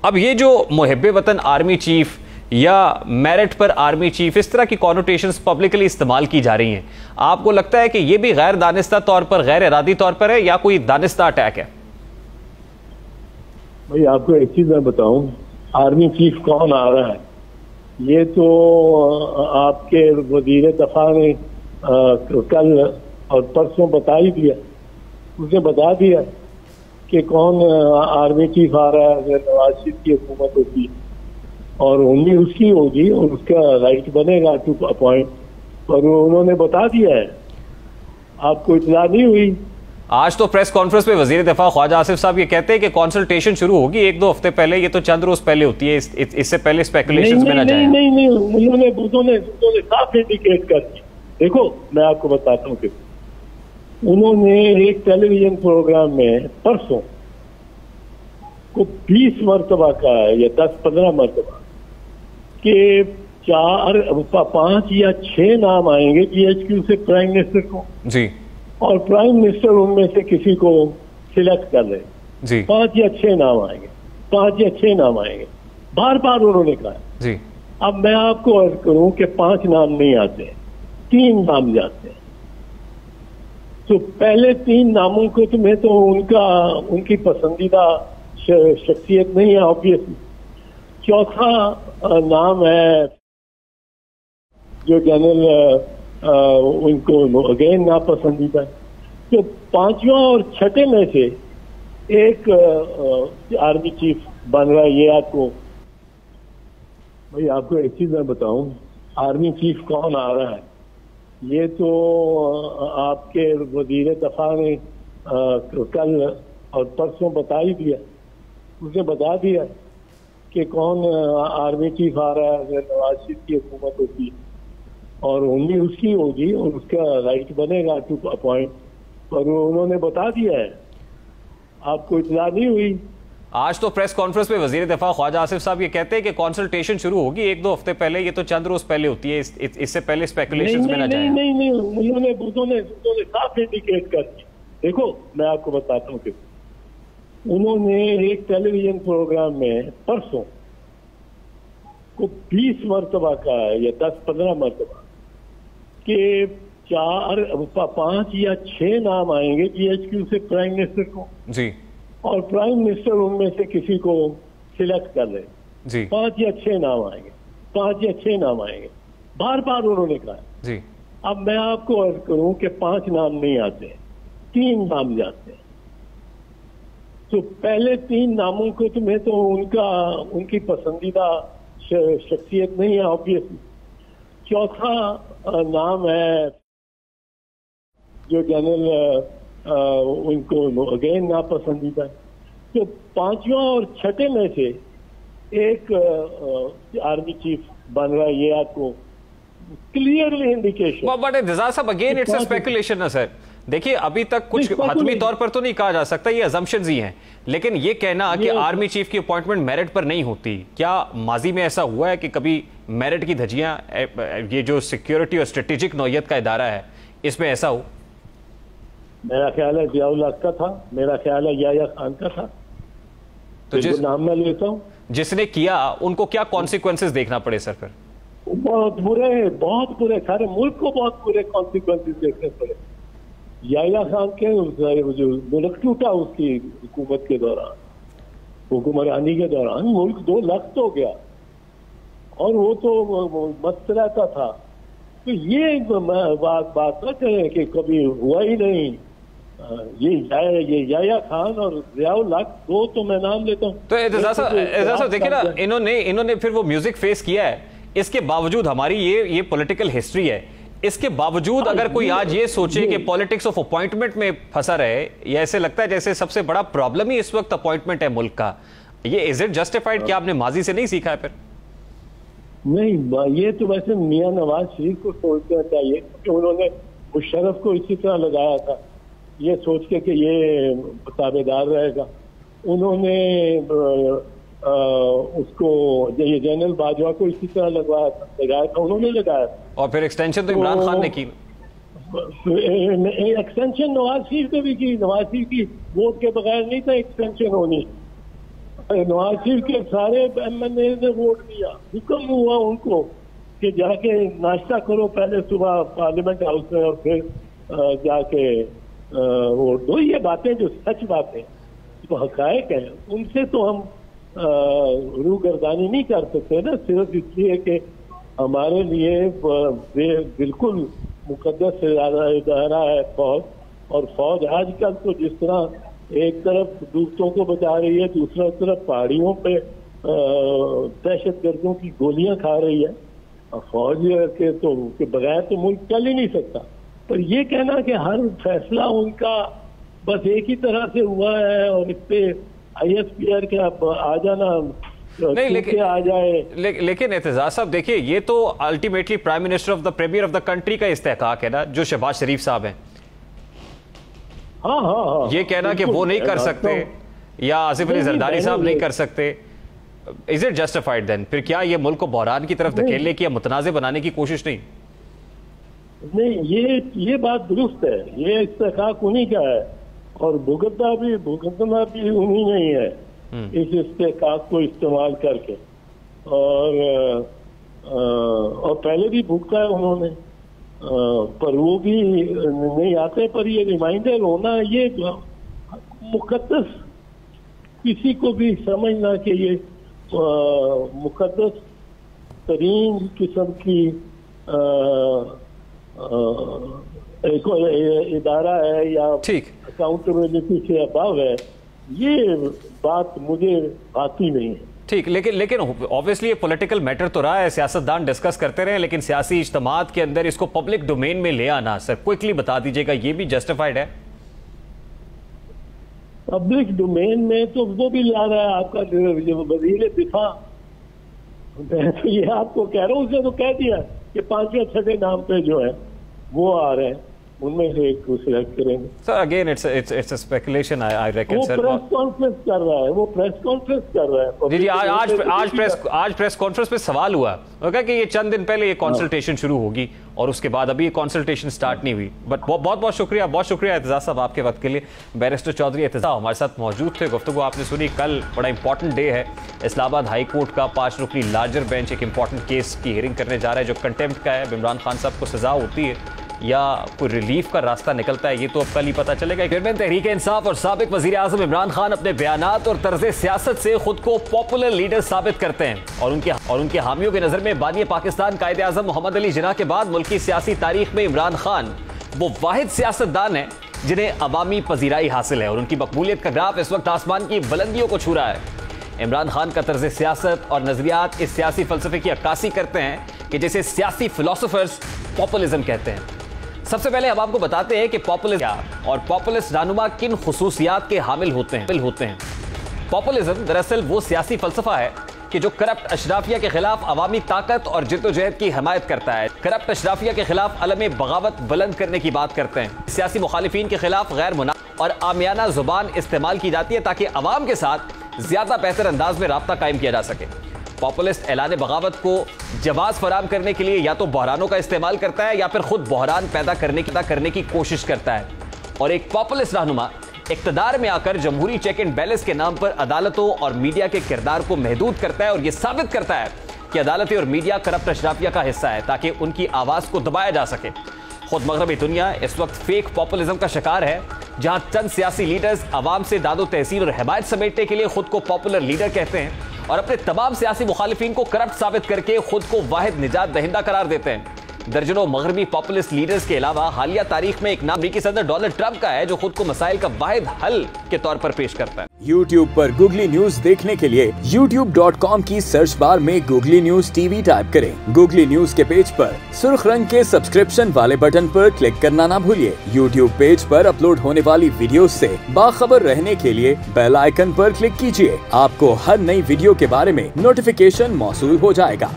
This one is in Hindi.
अब ये जो मुहिब्बे वतन आर्मी चीफ या मेरिट पर आर्मी चीफ, इस तरह की कॉनोटेशंस पब्लिकली इस्तेमाल की जा रही हैं, आपको लगता है कि ये भी गैर दानिस्ता तौर पर, गैर इरादी तौर पर है या कोई दानिस्ता अटैक है? भाई आपको एक चीज मैं बताऊं, आर्मी चीफ कौन आ रहा है ये तो आपके वजीर दफा ने कल और परसों बता ही दिया। उसने बता दिया कि कौन आर्मी चीफ आ रहा है अगर नवाज शरीफ की हुकूमत होगी, और उम्मीद उसकी होगी और उसका राइट बनेगा टू अपॉइंट, पर उन्होंने बता दिया है। आपको इतला नहीं हुई? आज तो प्रेस कॉन्फ्रेंस में वजीर दफा ख्वाजा आसिफ साहब ये कहते हैं कि कंसल्टेशन शुरू होगी 1-2 हफ्ते पहले। ये तो चंद रोज पहले होती है, इससे पहले स्पेकुलेशंस में ना जाएं। नहीं, उन्होंने साफ इंडिकेट कर दी। देखो मैं आपको बताता हूँ कि उन्होंने एक टेलीविजन प्रोग्राम में परसों को 20 मरतबा कहा है या 10-15 मरतबा कि 5 या 6 नाम आएंगे GHQ से प्राइम मिनिस्टर को जी, और प्राइम मिनिस्टर उनमें से किसी को सिलेक्ट कर रहे जी। 5 या 6 नाम आएंगे, 5 या 6 नाम आएंगे, बार बार उन्होंने कहा जी। अब मैं आपको अर्ज करूं कि 5 नाम नहीं आते, 3 नाम जाते हैं। तो पहले 3 नामों को तुम्हें तो उनकी पसंदीदा शख्सियत नहीं है ऑब्वियसली। चौथा नाम है जो जनरल उनको अगेन नापसंदीदा है। तो 5वां और 6ठे में से एक आर्मी चीफ बन रहा है। ये आपको भाई आपको एक चीज मैं बताऊं, आर्मी चीफ कौन आ रहा है ये तो आपके वजीर दफा ने कल और परसों बता ही दिया। उसने बता दिया कि कौन आर्मी चीफ आ रहा है अगर नवाज शरीफ की हुकूमत होगी, और उम्मीद उसकी होगी और उसका राइट बनेगा टू अपॉइंट, पर उन्होंने बता दिया है। आपको इतला नहीं हुई? आज तो प्रेस कॉन्फ्रेंस में वजीर दफा ख्वाजा आसिफ साहब ये कहते हैं कि कंसल्टेशन शुरू होगी 1-2 हफ्ते पहले। ये तो चंद रोज पहले होती है, इससे पहले स्पेकुलेशंस में ना जाएं। नहीं, उन्होंने साफ इंडिकेट कर दी। देखो मैं आपको बताता हूँ कि उन्होंने एक टेलीविजन प्रोग्राम में परसों को 20 मरतबा कहा है या 10-15 मरतबा कि 5 या 6 नाम आएंगे GHQ से प्राइम मिनिस्टर को जी, और प्राइम मिनिस्टर उनमें से किसी को सिलेक्ट कर रहे जी। 5 या 6 नाम आएंगे, 5 या 6 नाम आएंगे, बार बार उन्होंने कहा जी। अब मैं आपको अर्ज करूं कि 5 नाम नहीं आते, 3 नाम जाते हैं। तो पहले 3 नामों को तुम्हें तो उनकी पसंदीदा शख्सियत नहीं है ऑब्वियसली। चौथा नाम है जो जनरल उनको अगेन नापसंदीदा है। तो 5वां और 6ठे में से एक आर्मी चीफ बन रहा है। ये आपको क्लियरली इंडिकेशन। बट दिज़ार साहब अगेन इट्स अ स्पेकुलेशन ना सर। देखिए अभी तक कुछ हतमी तौर पर तो नहीं कहा जा सकता, ये अजम्पशंस ही हैं, लेकिन ये कहना कि आर्मी चीफ की अपॉइंटमेंट मेरिट पर नहीं होती, क्या माजी में ऐसा हुआ है कि कभी मेरिट की धज्जियां, ये जो सिक्योरिटी और स्ट्रेटेजिक नौयत का इदारा है, इसमें ऐसा हो? मेरा ख्याल है जियाउल हक का था, मेरा ख्याल है याया खान का था। तो जिस नाम मैं लेता हूँ, जिसने किया उनको क्या कॉन्सिक्वेंसेस देखना पड़े सर? फिर बहुत बुरे, सारे मुल्क को बहुत बुरे कॉन्सिक्वेंसेस देखने पड़े। याया खान के जो मुल्क टूटा उसकी हुकूमत के दौरान, हुक्मरानी के दौरान मुल्क 2 लाख हो गया, और वो तो मस्त रहता था। तो ये बात न करें कि कभी हुआ ही नहीं। ये याया खान और जियाउल हक, 2 तो मैं नाम लेता हूँ। तो एजाज़ देखिए ना, इन्होंने फिर वो म्यूजिक फेस किया है। इसके बावजूद हमारी ये पॉलिटिकल हिस्ट्री है, इसके बावजूद अगर कोई आज ये सोचे कि पॉलिटिक्स ऑफ अपॉइंटमेंट में फंसा रहे, या ऐसे लगता है जैसे सबसे बड़ा प्रॉब्लम ही इस वक्त अपॉइंटमेंट है मुल्क का, ये इज इट जस्टिफाइड? क्या आपने माजी से नहीं सीखा है फिर? नहीं, ये तो वैसे मियां नवाज शरीफ को सोचना चाहिए, क्योंकि उन्होंने मुशर्रफ को इसी तरह लगाया था, ये सोच के कि ये ताबेदार रहेगा। उन्होंने उसको ये जनरल बाजवा को इसी तरह लगाया था, उन्होंने लगाया था। और फिर एक्सटेंशन तो इमरान खान ने की। एक्सटेंशन नवाज शरीफ ने भी की। नवाज शरीफ की वोट के बगैर नहीं था एक्सटेंशन होनी। नवाज शरीफ के सारे MNA ने वोट दिया, हुक्म हुआ उनको कि जाके नाश्ता करो पहले सुबह पार्लियामेंट हाउस में और फिर जाके वोट दो। ये बातें जो सच बातें तो हकायक है, उनसे तो हम रूगर्दानी नहीं कर सकते ना, सिर्फ इसलिए कि हमारे लिए बिल्कुल मुकद्दस इदारा है फौज। और फौज आजकल तो जिस तरह एक तरफ दूसरों को बचा रही है, दूसरा तरफ पहाड़ियों पे दहशतगर्दों की गोलियां खा रही है, फौज के बगैर तो मुल्क चल ही नहीं सकता। पर ये कहना कि हर फैसला उनका बस एक ही तरह से हुआ है और इस पे ISPR के आ जाना नहीं, लेकिन आ जाए। लेकिन एतजाज साहब देखिए, ये तो ultimately prime minister of the premier of the country का इस्तेहकाक है ना, जो शहबाज शरीफ साहब हैं। हाँ, ये कहना कि वो नहीं कर सकते या आसिफ अली जरदारी साहब नहीं कर सकते, इज इट जस्टिफाइड देन? फिर क्या ये मुल्क को बहरान की तरफ धकेलने की या मुतनाज़े बनाने की कोशिश नहीं? नहीं, ये बात दुरुस्त है, ये इस्तेहकाक उन्हीं का है और भुगतना भी उन्हीं नहीं है इस इस्तेहकाक को इस्तेमाल करके। और पहले भी भुगता है उन्होंने, पर वो भी नहीं आते। पर ये रिमाइंडर होना, ये मुकद्दस, किसी को भी समझना कि ये मुकद्दस तरीन किस्म की एक इदारा है या अकाउंटेबिलिटी से अबव है, ये बात मुझे आती नहीं है। ठीक, लेकिन ऑब्वियसली ये पॉलिटिकल मैटर तो रहा है, सियासतदान डिस्कस करते रहे, लेकिन सियासी इज्तिमात के अंदर इसको पब्लिक डोमेन में ले आना, सर क्विकली बता दीजिएगा, ये भी जस्टिफाइड है? पब्लिक डोमेन में तो वो भी ला रहा है आपका वजीर दिफा। मैं तो ये आपको कह रहा हूँ, उसने तो कह दिया कि 5 या 6 नाम पे जो है वो आ रहे हैं, उनमें से एक को सिलेक्ट करेंगे। Sir again it's a speculation, I reckon sir. वो प्रेस कॉन्फ्रेंस कर रहा है, वो प्रेस कॉन्फ्रेंस कर रहा है। जी, आज प्रेस कॉन्फ्रेंस पे सवाल हुआ कि ये चंद दिन पहले ये कंसल्टेशन शुरू होगी और उसके बाद अभी ये कंसल्टेशन स्टार्ट नहीं हुई। बट बहुत शुक्रिया एतजाज साहब आपके वक्त के लिए। बैरिस्टर चौधरी एतजाज हमारे साथ मौजूद थे, गुफ्तगू आपने सुनी। कल बड़ा इंपॉर्टेंट डे है, इस्लामाबाद हाई कोर्ट का 5 रुकनी लार्जर बेंच एक इंपॉर्टेंट केस की हियरिंग करने जा रहा है जो कंटेम्प्ट का है। इमरान खान साहब को सजा होती है या कोई रिलीफ का रास्ता निकलता है, ये तो अब कल ही पता चलेगा। चेयरमैन तहरीक इंसाफ और साबिक वजीर आजम इमरान खान अपने बयानात और तर्ज सियासत से खुद को पॉपुलर लीडर साबित करते हैं और उनके हामियों की नजर में बानी पाकिस्तान कायदे आजम मोहम्मद अली जिन्ना के बाद मुल्की सियासी तारीख में इमरान खान वो वाहिद सियासतदान है जिन्हें अवामी पजीराई हासिल है और उनकी मकबूलियत का ग्राफ इस वक्त आसमान की बुलंदियों को छू रहा है। इमरान खान का तर्ज सियासत और नजरियात इस सियासी फलसफे की अक्कासी करते हैं कि जिसे सियासी फिलोसोफर्स पॉपुलिज्म कहते हैं। सबसे पहले हम आपको बताते हैं कि पॉपुलिज्म और पॉपुलिस्ट रहनुमा किन खुसूसियात के हामिल होते हैं। पॉपुलिज्म दरअसल वो सियासी फलसफा है कि जो करप्ट अशराफिया के खिलाफ अवामी ताकत और जिद्दोजहद की हिमायत करता है, करप्ट अशराफिया के खिलाफ अलम बगावत बुलंद करने की बात करते हैं। सियासी मुखालिफिन के खिलाफ गैर मुनासिब और आमियाना जुबान इस्तेमाल की जाती है ताकि अवाम के साथ ज्यादा बेहतर अंदाज में राब्ता कायम किया जा सके। पॉपुलिस्ट ऐलान बगावत को जवाब फराम करने के लिए या तो बहरानों का इस्तेमाल करता है या फिर खुद बहरान पैदा करने की कोशिश करता है। और एक पॉपुलिस्ट रहनुमा इक्तदार में आकर जमहूरी चेक एंड बैलेंस के नाम पर अदालतों और मीडिया के किरदार को महदूद करता है और यह साबित करता है कि अदालतें और मीडिया करप्ट अशराफिया का हिस्सा है ताकि उनकी आवाज को दबाया जा सके। खुद मगरबी दुनिया इस वक्त फेक पॉपुलिज्म का शिकार है, जहां चंद सियासी लीडर्स अवाम से दादो तहसील और हिमायत समेटने के लिए खुद को पॉपुलर लीडर कहते हैं और अपने तमाम सियासी मुखालिफिन को करप्ट साबित करके खुद को वाहिद निजात दहिंदा करार देते हैं। दर्जनों मगरबी पॉपुलिस्ट लीडर्स के अलावा हालिया तारीख में एक नाम अमेरिकी सदर डोनाल्ड ट्रंप का है जो खुद को मसाइल का वाहिद हल के तौर पर पेश करता है। YouTube पर गूगली न्यूज देखने के लिए youtube.com की सर्च बार में गूगली न्यूज TV टाइप करें। गूगली न्यूज के पेज पर सुर्ख रंग के सब्सक्रिप्शन वाले बटन पर क्लिक करना ना भूलिए। YouTube पेज पर अपलोड होने वाली वीडियो से बाखबर रहने के लिए बेल आइकन पर क्लिक कीजिए। आपको हर नई वीडियो के बारे में नोटिफिकेशन मौसूल हो जाएगा।